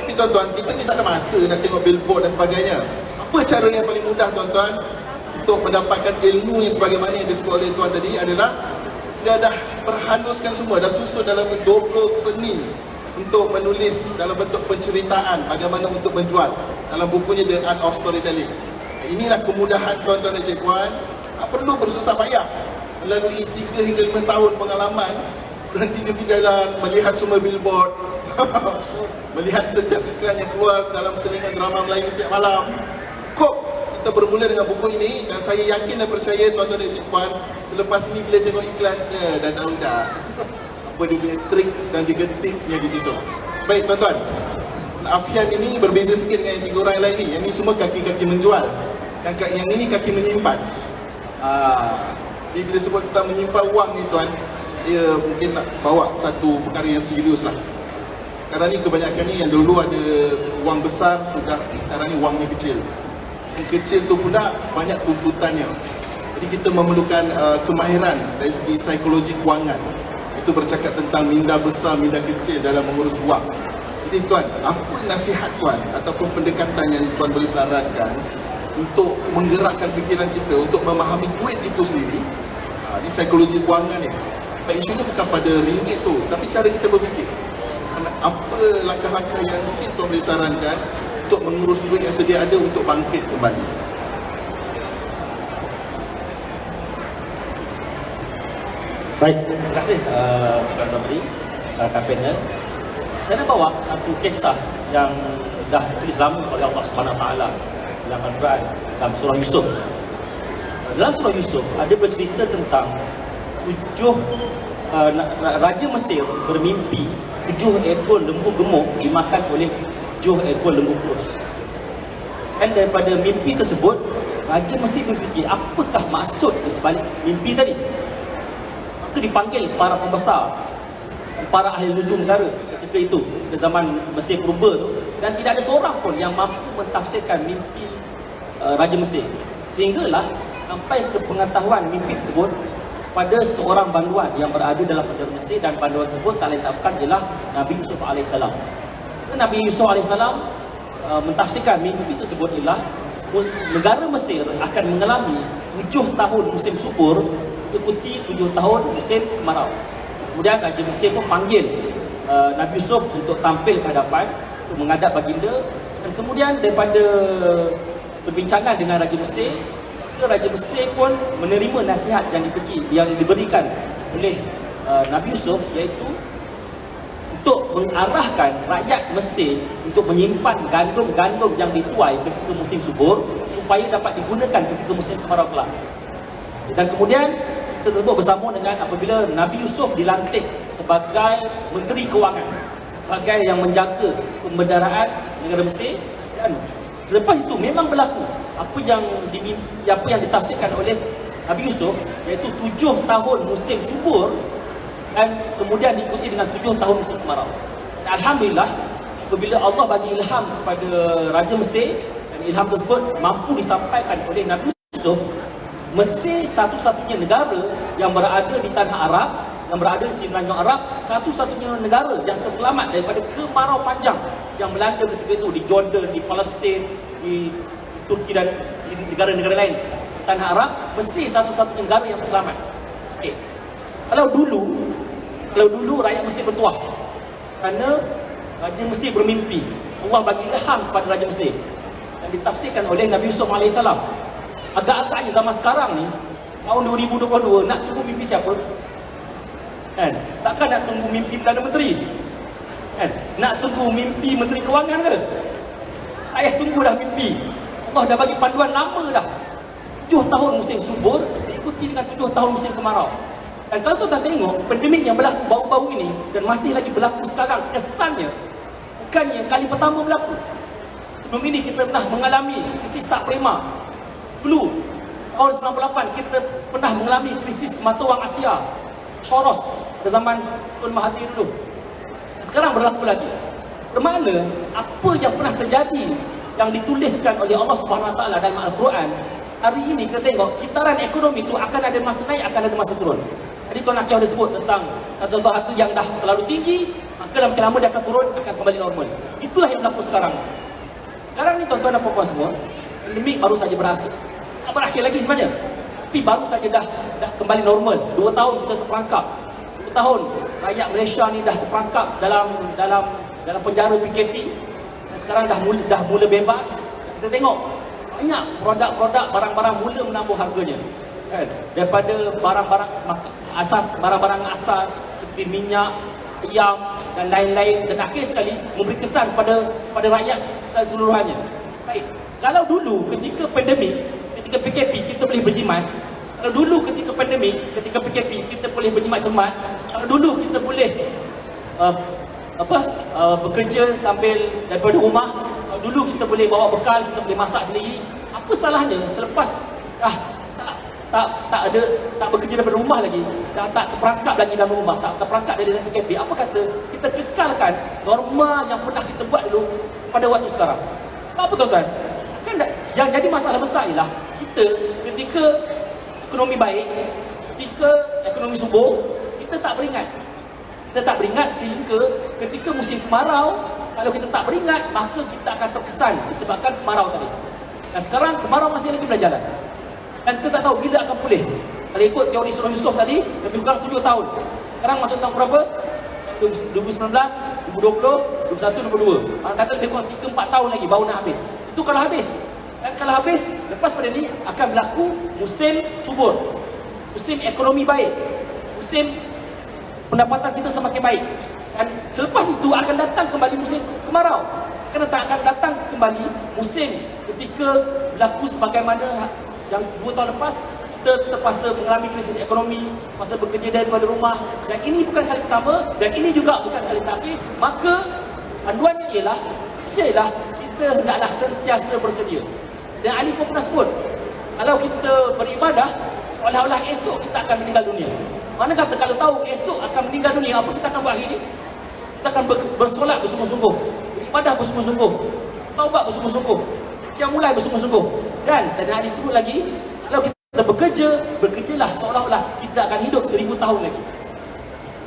Tapi tuan-tuan, kita ni tak ada masa nak tengok billboard dan sebagainya. Apa cara yang paling mudah tuan-tuan untuk mendapatkan ilmu yang sebagaimana yang disebut oleh tuan tadi adalah dia dah perhaluskan semua, dah susun dalam 20 seni untuk menulis dalam bentuk penceritaan bagaimana untuk menjual dalam bukunya The Art of Storytelling. Inilah kemudahan tuan-tuan dan cikgu-puan. Tak perlu bersusah payah melalui 3 hingga 5 tahun pengalaman berhenti di jalan, melihat semua billboard melihat setiap iklan yang keluar dalam selingan drama Melayu setiap malam. Cukup kita bermula dengan buku ini, dan saya yakin dan percaya tuan-tuan dan cikgu-puan, selepas ini bila tengok iklan, dah tahu dah apa dia punya trik dan juga tipsnya di situ. Baik tuan-tuan, Afian ini berbeza sikit dengan yang 3 orang lain ni. Yang ni semua kaki-kaki menjual, yang ini kaki menyimpan. Dia bila sebut tentang menyimpan wang ni tuan, dia mungkin nak bawa satu perkara yang serius lah. Sekarang ni kebanyakan ni yang dulu ada wang besar, sudah sekarang ni wangnya kecil. Yang kecil tu pula banyak tuntutannya. Jadi kita memerlukan kemahiran dari segi psikologi kewangan. Itu bercakap tentang minda besar, minda kecil dalam mengurus wang. Jadi tuan, apa nasihat tuan ataupun pendekatan yang tuan boleh sarankan untuk menggerakkan fikiran kita untuk memahami duit itu sendiri? Ini psikologi kewangan ni. Isunya bukan pada ringgit tu, tapi cara kita berfikir. Apa langkah-langkah yang mungkin tuan boleh sarankan untuk mengurus duit yang sedia ada untuk bangkit kembali? Baik, terima kasih Tuan Zamri, rakan panel. Saya nak bawa satu kisah yang dah ditulis lama oleh Allah Subhanahu Wa Taala dalam Al-Quran, dalam surah Yusuf. Dalam surah Yusuf ada bercerita tentang 7 Raja Mesir bermimpi 7 ekor lembu gemuk dimakan oleh 7 ekor lembu kurus. Dan daripada mimpi tersebut, Raja Mesir berfikir apakah maksud di sebalik mimpi tadi. Maka dipanggil para pembesar, para ahli nujum negara ketika itu, ke zaman Mesir purba tu, dan tidak ada seorang pun yang mampu mentafsirkan mimpi Raja Mesir. Sehinggalah sampai ke pengetahuan mimpi tersebut pada seorang banduan yang berada dalam penjara Mesir, dan banduan tersebut tak lain tak bukan ialah Nabi Yusuf AS. Nabi Yusuf AS mentafsirkan mimpi tersebut ialah negara Mesir akan mengalami 7 tahun musim subur ikuti 7 tahun musim kemarau. Kemudian Raja Mesir pun panggil Nabi Yusuf untuk tampil ke hadapan untuk menghadap baginda, dan kemudian daripada perbincangan dengan Raja Mesir, Raja Mesir pun menerima nasihat yang diberikan oleh Nabi Yusuf, iaitu untuk mengarahkan rakyat Mesir untuk menyimpan gandum-gandum yang dituai ketika musim subur supaya dapat digunakan ketika musim kemarau kelak. Dan kemudian kita tersebut bersambung dengan apabila Nabi Yusuf dilantik sebagai Menteri Kewangan, sebagai yang menjaga pembendaraan negara Mesir. Dan lepas itu memang berlaku apa yang ditafsirkan oleh Nabi Yusuf, iaitu 7 tahun musim subur dan kemudian diikuti dengan 7 tahun musim kemarau. Dan alhamdulillah, apabila Allah bagi ilham kepada Raja Mesir, dan ilham tersebut mampu disampaikan oleh Nabi Yusuf, Mesir satu-satunya negara yang berada di tanah Arab, yang berada di semenanjung Arab, satu-satunya negara yang terselamat daripada kemarau panjang yang melanda ketika itu di Jordan, di Palestin, di Turki dan di negara-negara lain di tanah Arab. Mesir satu-satunya negara yang terselamat. Kalau dulu rakyat Mesir bertuah kerana Raja Mesir bermimpi, Allah bagi ilham kepada Raja Mesir, dan ditafsirkan oleh Nabi Yusuf AS. Agak-agaknya zaman sekarang ni, tahun 2022, nak tunggu mimpi siapa? Kan? Takkan nak tunggu mimpi Perdana Menteri? Kan? Nak tunggu mimpi Menteri Kewangan ke? Tak payah tunggu dah mimpi. Allah dah bagi panduan lama dah. 7 tahun musim subur diikuti dengan 7 tahun musim kemarau. Dan kalau tuan tengok pandemik yang berlaku baru-baru ini dan masih lagi berlaku sekarang, kesannya bukannya kali pertama berlaku. Sebelum ini kita pernah mengalami krisis subprima. Dulu tahun 98 kita pernah mengalami krisis mata wang Asia, Soros, pada zaman Tun Mahathir dulu. Sekarang berlaku lagi. Bermakna apa yang pernah terjadi yang dituliskan oleh Allah Subhanahu Wa Taala dalam Al-Quran, hari ini kita tengok kitaran ekonomi itu akan ada masa naik, akan ada masa turun. Jadi Tuan Akil ada sebut tentang satu-satu harta yang dah terlalu tinggi, maka dalam makin lama dia akan turun, akan kembali normal. Itulah yang berlaku sekarang. Sekarang ni tuan-tuan dan puan-puan semua, pandemik baru saja berakhir. Tak berakhir lagi sebenarnya, tapi baru saja dah kembali normal. 2 tahun kita terperangkap. 2 tahun rakyat Malaysia ni dah terperangkap dalam penjara PKP. Dan sekarang dah mula bebas. Kita tengok banyak produk-produk, barang-barang mula menambah harganya. Kan? Daripada barang-barang asas seperti minyak, ayam dan lain-lain, dan akhir sekali memberi kesan pada rakyat seluruhannya. Baik. Kalau dulu ketika pandemik, ketika PKP kita boleh berjimat. Kalau dulu ketika pandemik, ketika PKP kita boleh berjimat cermat. Kalau dulu kita boleh bekerja sambil daripada rumah. Kalau dulu kita boleh bawa bekal, kita boleh masak sendiri. Apa salahnya selepas tak tak bekerja daripada rumah lagi, tak terperangkap lagi dalam rumah, tak terperangkap dari PKP, apa kata kita kekalkan norma yang pernah kita buat dulu pada waktu sekarang? Apa tuan-tuan? Kan yang jadi masalah besar ialah kita ketika ekonomi baik, ketika ekonomi subur, kita tak beringat. Kita tak beringat sehingga ketika musim kemarau, kalau kita tak beringat, maka kita akan terkesan disebabkan kemarau tadi. Dan sekarang kemarau masih lagi berjalan. Dan kita tak tahu bila akan pulih. Kalau ikut teori Surah Yusuf tadi, lebih kurang 7 tahun. Sekarang masuk tahun berapa? 2019, 2020, 2021, 2022. Orang kata lebih kurang 3-4 tahun lagi baru nak habis. Itu kalau habis. Dan kalau habis, lepas pada ni akan berlaku musim subur. Musim ekonomi baik. Musim pendapatan kita semakin baik. Dan selepas itu akan datang kembali musim kemarau. Akan datang kembali musim ketika berlaku sebagaimana yang 2 tahun lepas kita terpaksa mengalami krisis ekonomi, terpaksa bekerja daripada rumah, dan ini bukan kali pertama dan ini juga bukan kali terakhir. Maka panduannya ialah kita hendaklah sentiasa bersedia. Dan Ali pun pernah sebut, kalau kita beribadah seolah-olah esok kita akan meninggal dunia. Mana kata kalau tahu esok akan meninggal dunia, apa kita akan buat hari ini? Kita akan bersolat bersungguh-sungguh, beribadah bersungguh-sungguh, taubat bersungguh-sungguh, mulai bersungguh-sungguh. Dan Sayyidina Ali sebut lagi, kalau kita bekerjalah seolah-olah kita akan hidup 1000 tahun lagi.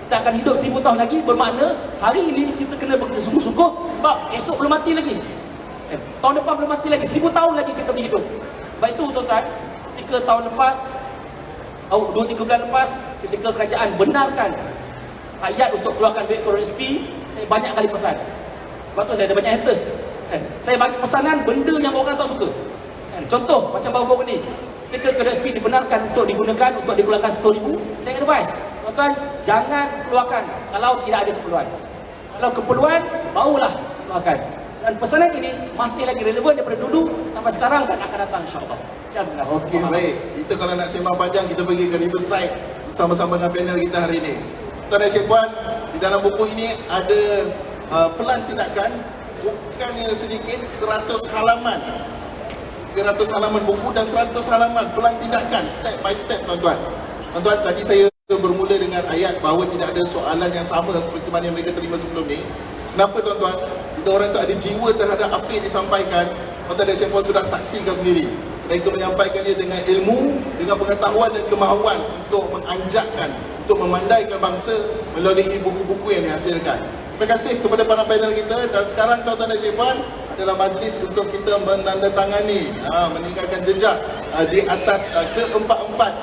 Kita akan hidup 1000 tahun lagi, bermakna hari ini kita kena bekerja sungguh-sungguh sebab esok belum mati lagi. Tahun depan belum mati lagi, 1000 tahun lagi kita boleh hidup. Baik itu tuan-tuan, ketika tahun lepas, 2-3 bulan lepas, ketika kerajaan benarkan rakyat untuk keluarkan duit KRSP, saya banyak kali pesan. Sebab tu saya ada banyak haters. Saya bagi pesanan benda yang orang tak suka. Contoh macam baru-baru ni, ketika KRSP dibenarkan untuk digunakan untuk dikeluarkan 10,000, saya advise, tuan-tuan jangan keluarkan kalau tidak ada keperluan. Kalau keperluan, barulah keluarkan. Dan pesanan ini masih lagi relevan daripada dulu sampai sekarang dan akan datang insya-Allah. Sekian, terima kasih. Okey, baik. Kita kalau nak sembang panjang, kita pergi ke Riverside sama-sama dengan panel kita hari ini. Tuan dan Cik Puan, di dalam buku ini ada pelan tindakan, bukannya sedikit, 100 halaman. 300 halaman buku dan 100 halaman pelan tindakan, step by step, tuan-tuan. Tuan-tuan, tadi saya bermula dengan ayat bahawa tidak ada soalan yang sama seperti mana yang mereka terima sebelum ni. Kenapa, tuan-tuan? Kita orang tu ada jiwa terhadap apa yang disampaikan. Tuan-tuan dan Cik Puan sudah saksikan sendiri. Mereka menyampaikannya dengan ilmu, dengan pengetahuan dan kemahuan untuk menganjakkan, untuk memandaikan bangsa melalui buku-buku yang dihasilkan. Terima kasih kepada para panel kita. Dan sekarang tuan-tuan dan Cik Puan, adalah majlis untuk kita menandatangani, meninggalkan jejak di atas keempat-empat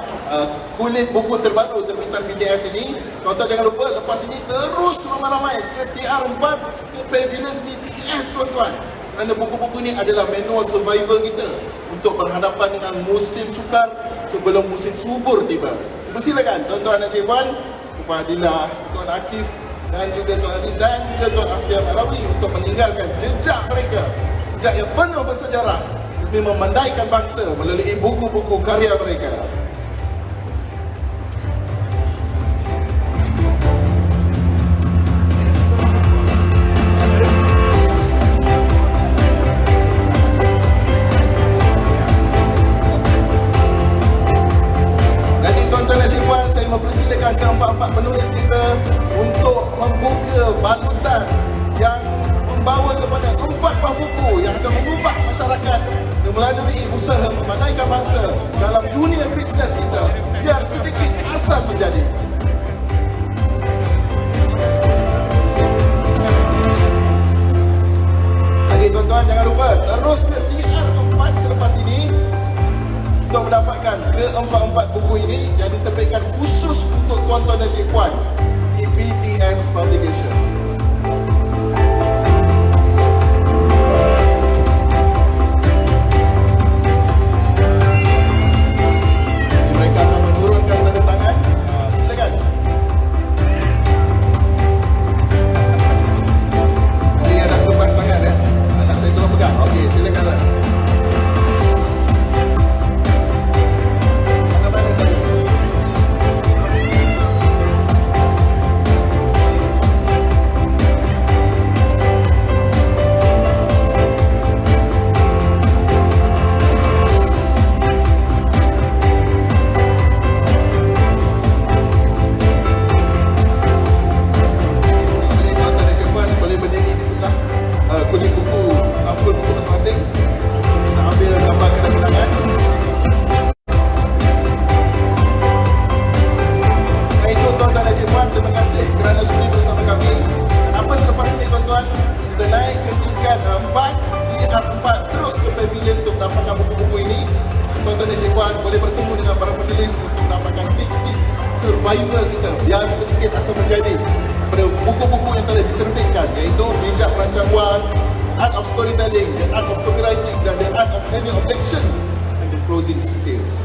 kulit buku terbaru terbitan BTS ini. Tuan-tuan jangan lupa lepas ini terus ramai-ramai ke TR4, ke Pavilion BTS, tuan-tuan. Kerana buku-buku ini adalah manual survival kita untuk berhadapan dengan musim sukar sebelum musim subur tiba. Persilakan tuan-tuan dan Cik Puan, Puan Adila, Tuan Akif dan juga Tuan Ali dan juga Tuan Afiah Marawi untuk meninggalkan jejak mereka, jejak yang penuh bersejarah demi memandaikan bangsa melalui buku-buku karya mereka. Jadi tuan-tuan dan Cik Puan, saya mempersilakan keempat-empat penulis kita untuk membuka balutan yang membawa kepada 4 buah buku yang akan mengubah masyarakat melalui usaha memandaikan bangsa dalam dunia bisnes kita biar sedikit asal menjadi. Jadi tuan-tuan jangan lupa terus ke TR4 selepas ini untuk mendapatkan keempat-empat buku ini yang diterbitkan khusus untuk tuan-tuan dan Cik Puan di BTS Publication. survival kita biar sedikit asal menjadi pada buku-buku yang telah diterbitkan, iaitu Bijak Merancang Wang, Art of Storytelling, The Art of Copywriting dan The Art of Handling Objection and the Closing Sales.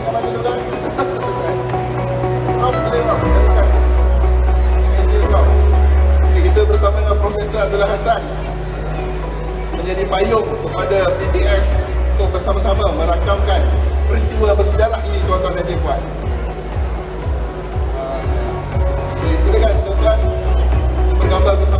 Apa dulu kan? Selesai. Prof, boleh Prof, katakan. Prof. Okay, kita bersama dengan Profesor Abdullah Hassan menjadi payung kepada PTS untuk bersama-sama merakamkan peristiwa bersejarah ini, tuan-tuan dan puan. Okay, silakan tuan-tuan bergambar bersama.